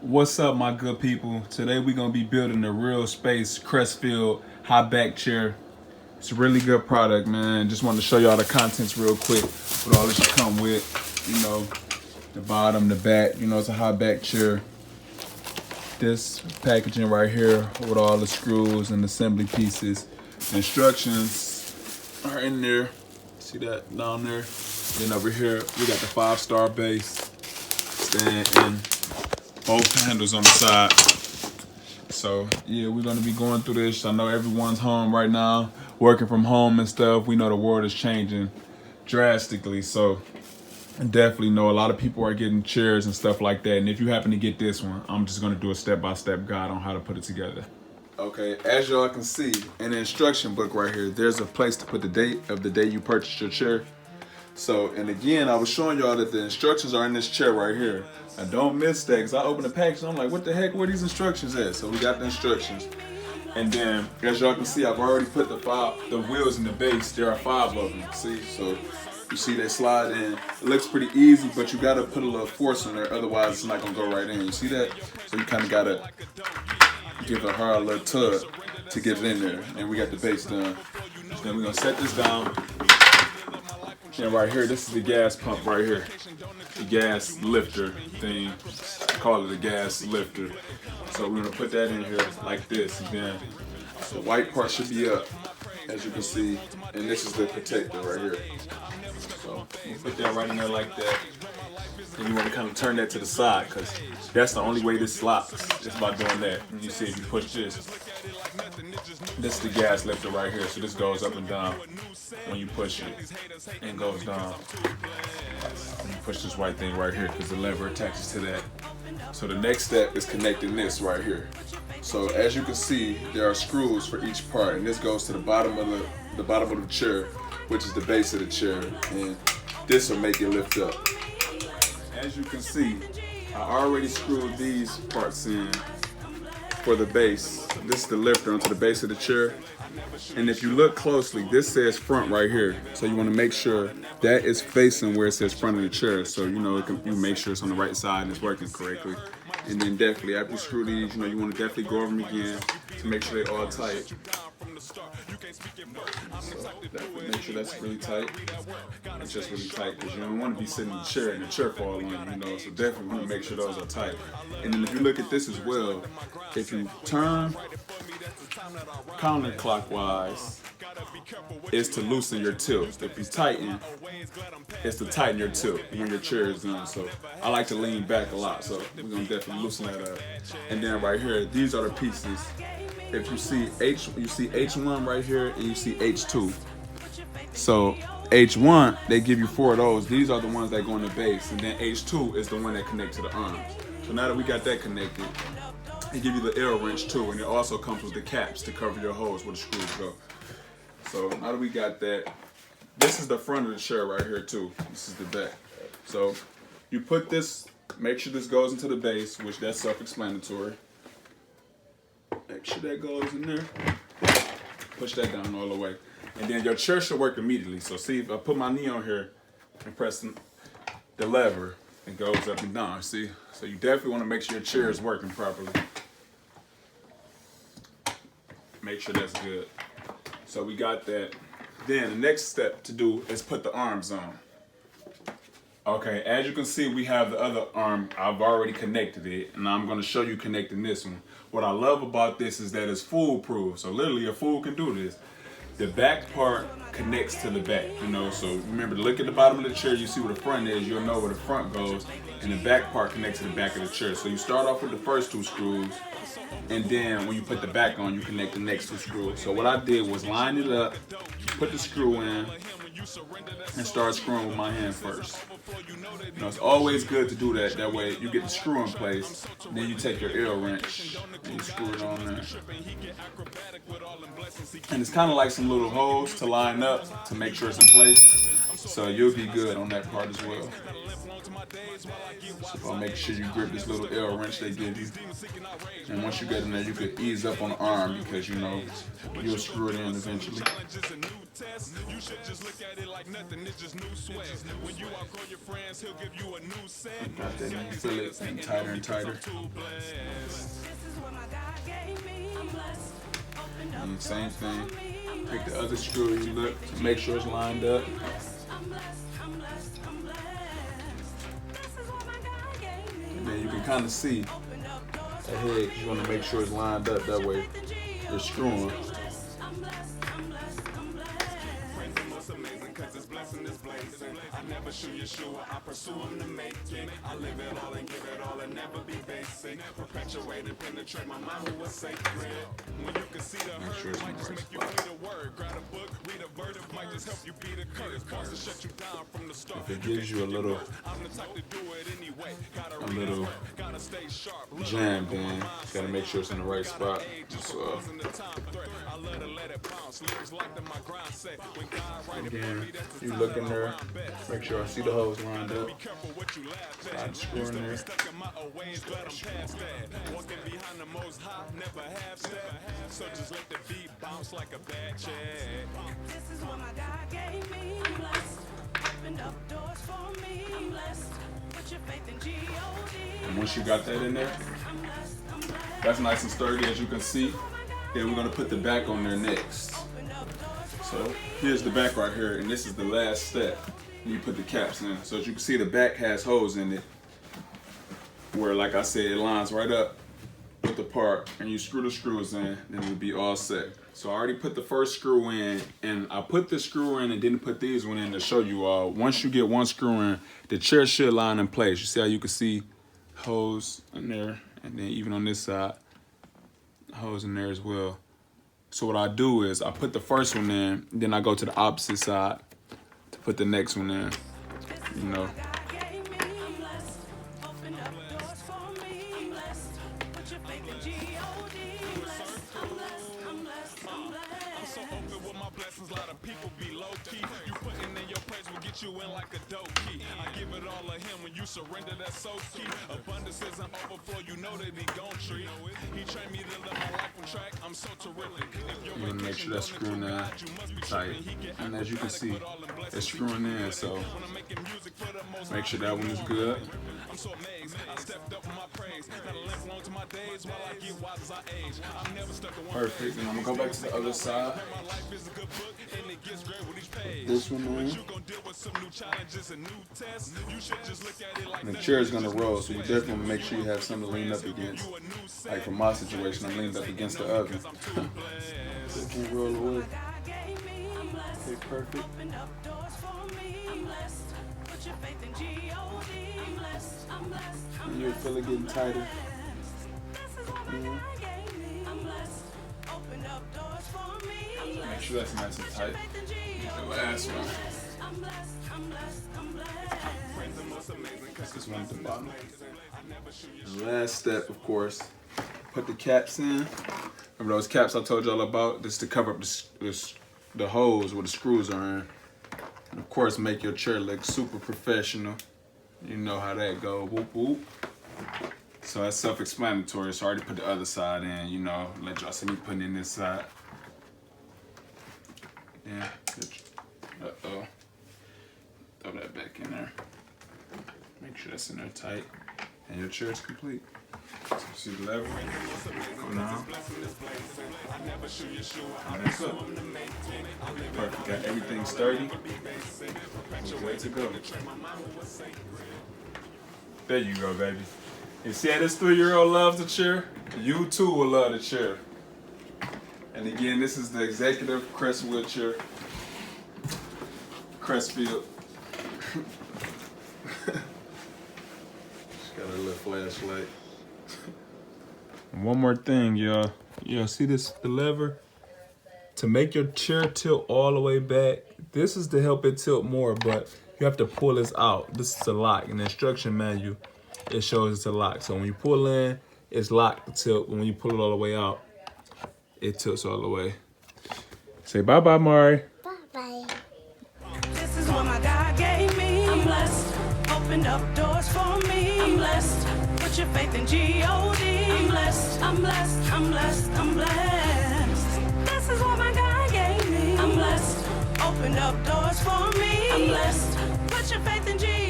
What's up, my good people? Today we're gonna be building the RealSpace Cressfield high back chair. It's a really good product, man. Just wanted to show y'all the contents real quick. What all this should come with, the bottom, the back. It's a high back chair. This packaging right here with all the screws and assembly pieces. The instructions are in there. See that down there? Then over here we got the 5-star base stand and both handles on the side. So yeah, we're gonna be going through this. I know everyone's home right now, working from home and stuff. We know the world is changing drastically. So I definitely know a lot of people are getting chairs and stuff like that. And if you happen to get this one, I'm just gonna do a step-by-step guide on how to put it together. Okay, as y'all can see in the instruction book right here, there's a place to put the date of the day you purchased your chair. So, and again, I was showing y'all that the instructions are in this chair right here. Now don't miss that, because I opened the package and I'm like, what the heck, where these instructions at? So we got the instructions. And then, as y'all can see, I've already put the wheels in the base. There are 5 of them, see? So you see they slide in. It looks pretty easy, but you gotta put a little force in there, otherwise it's not gonna go right in. You see that? So you kinda gotta give it a little tug to get it in there. And we got the base done. Then we're gonna set this down. And right here, this is the gas pump right here. The gas lifter thing. I call it a gas lifter. So we're gonna put that in here like this. And then the white part should be up, as you can see. And this is the protector right here. So you put that right in there like that. And you want to kind of turn that to the side, because that's the only way this locks, just by doing that. And you see if you push this is the gas lifter right here. So this goes up and down when you push it, and goes down. And you push this white thing right here, because the lever attaches to that. So the next step is connecting this right here. So as you can see, there are screws for each part, and this goes to the bottom of the chair, which is the base of the chair, and this will make it lift up. As you can see, I already screwed these parts in for the base. This is the lifter onto the base of the chair. And if you look closely, this says front right here. So you want to make sure that is facing where it says front of the chair. So you make sure it's on the right side and it's working correctly. And then definitely after you screw these, you want to definitely go over them again to make sure they're all tight. So definitely make sure that's really tight. It's just really tight, because you don't want to be sitting in the chair and the chair fall on you, So definitely want to make sure those are tight. And then if you look at this as well, if you turn counterclockwise, it's to loosen your tilt. If you tighten, it's to tighten your tilt when your chair is done. So I like to lean back a lot, so we're gonna definitely loosen that up. And then right here, these are the pieces. If you see H1 right here, and you see H2. So H1, they give you 4 of those. These are the ones that go in the base, and then H2 is the one that connects to the arms. So now that we got that connected, they give you the L wrench too, and it also comes with the caps to cover your holes where the screws go. So now that we got that, this is the front of the chair right here too. This is the back. So you put this, make sure this goes into the base, which that's self-explanatory. Make sure that goes in there. Push that down all the way. And then your chair should work immediately. So see, if I put my knee on here and press the lever, it goes up and down, see? So you definitely want to make sure your chair is working properly. Make sure that's good. So we got that. Then the next step to do is put the arms on. Okay, as you can see, we have the other arm. I've already connected it, and I'm going to show you connecting this one. What I love about this is that it's foolproof. So literally a fool can do this. The back part connects to the back, so remember to look at the bottom of the chair, you see where the front is, you'll know where the front goes, and the back part connects to the back of the chair. So you start off with the first 2 screws, and then when you put the back on, you connect the next 2 screws. So what I did was line it up, put the screw in, and start screwing with my hand first. It's always good to do that. That way you get the screw in place. Then you take your L wrench and you screw it on there. And it's kind of like some little holes to line up to make sure it's in place. So you'll be good on that part as well. So make sure you grip this little L wrench they give you. And once you get in there, you could ease up on the arm because you know you'll screw it in eventually. Got that, you feel it getting tighter and tighter. And same thing. Take the other screw you look to make sure it's lined up. And then you can kind of see ahead. You want to make sure it's lined up that way. You're screwing. I never shoot your shoe, I pursue them to make it. I live it all and give it all and never be basic. Perpetuate and penetrate my mind who was sacred. When you can see the hurt, might just make you read a word. Grab a book, read a verdict, might just help you beat a curse. Wants to shut you down from the start. If it gives you a little jam, then you gotta make sure it's in the right spot. So, again, you look in there, make sure I see the hose lined up. Slide the screw in there. So just let the beat bounce like a bad check. This is what my God gave me. Opened up doors for me. Put your faith in G-O-D. And once you got that in there, that's nice and sturdy as you can see. Then we're gonna put the back on there next. So here's the back right here, and this is the last step. You put the caps in. So as you can see, the back has holes in it where, like I said, it lines right up with the part, and you screw the screws in, then it'll be all set. So I already put the first screw in, and I put the screw in and didn't put these one in to show you all. Once you get one screw in, the chair should line in place. You see how you can see holes in there, and then even on this side, holes in there as well. So what I do is I put the first one in, then I go to the opposite side to put the next one in, you know. You in like a dope key. I give it all to him when you surrender, that's so key. Abundance isn't overflow, you know that he gon' treat. He trained me to live my life on track, I'm so terrific. You wanna make sure that's screwing in tight. And as you can see, it's screwing in, so make sure that one is good. I'm so amazed, I stepped up with my praise. Gotta live long to my days while I get wise as I age. I'm never stuck in one. Perfect, and I'm gonna go back to the other side. This one on. And the chair is going to roll, so you definitely want to make sure you have something to lean up against. Like for my situation, I'm leaned up against the oven. So it can roll away. Okay, perfect. And you'll feel it getting tighter. Make sure that's nice and tight. The last one. This one's the bottom. The last step, of course, put the caps in. Remember those caps I told y'all about? This is to cover up the holes where the screws are in. And of course, make your chair look super professional. You know how that go. Whoop whoop. So that's self-explanatory. So I already put the other side in. You know, let y'all see me putting in this side. Yeah. Uh-oh. Throw that back in there. Make sure that's in there tight. And your chair is complete. So see the lever? Go down. That's up. Perfect. Got everything sturdy. We're good to go. There you go, baby. You see how this 3-year-old loves the chair? You too will love the chair. And again, this is the executive Cressfield chair. Cressfield. Just got a little flashlight. And one more thing, y'all. Y'all see this, the lever? To make your chair tilt all the way back, this is to help it tilt more, but you have to pull this out. This is a lock. In the instruction manual, it shows it's a lock. So when you pull in, it's locked to tilt. When you pull it all the way out, it tilts all the way. Say bye-bye, Mari. Bye-bye. This is what my God gave me. I'm blessed. opened up doors for me. I'm blessed. Put your faith in G-O-D. I'm blessed, I'm blessed, I'm blessed, I'm blessed. This is what my God gave me. I'm blessed. Opened up doors for me. I'm blessed. Put your faith in G-O-D.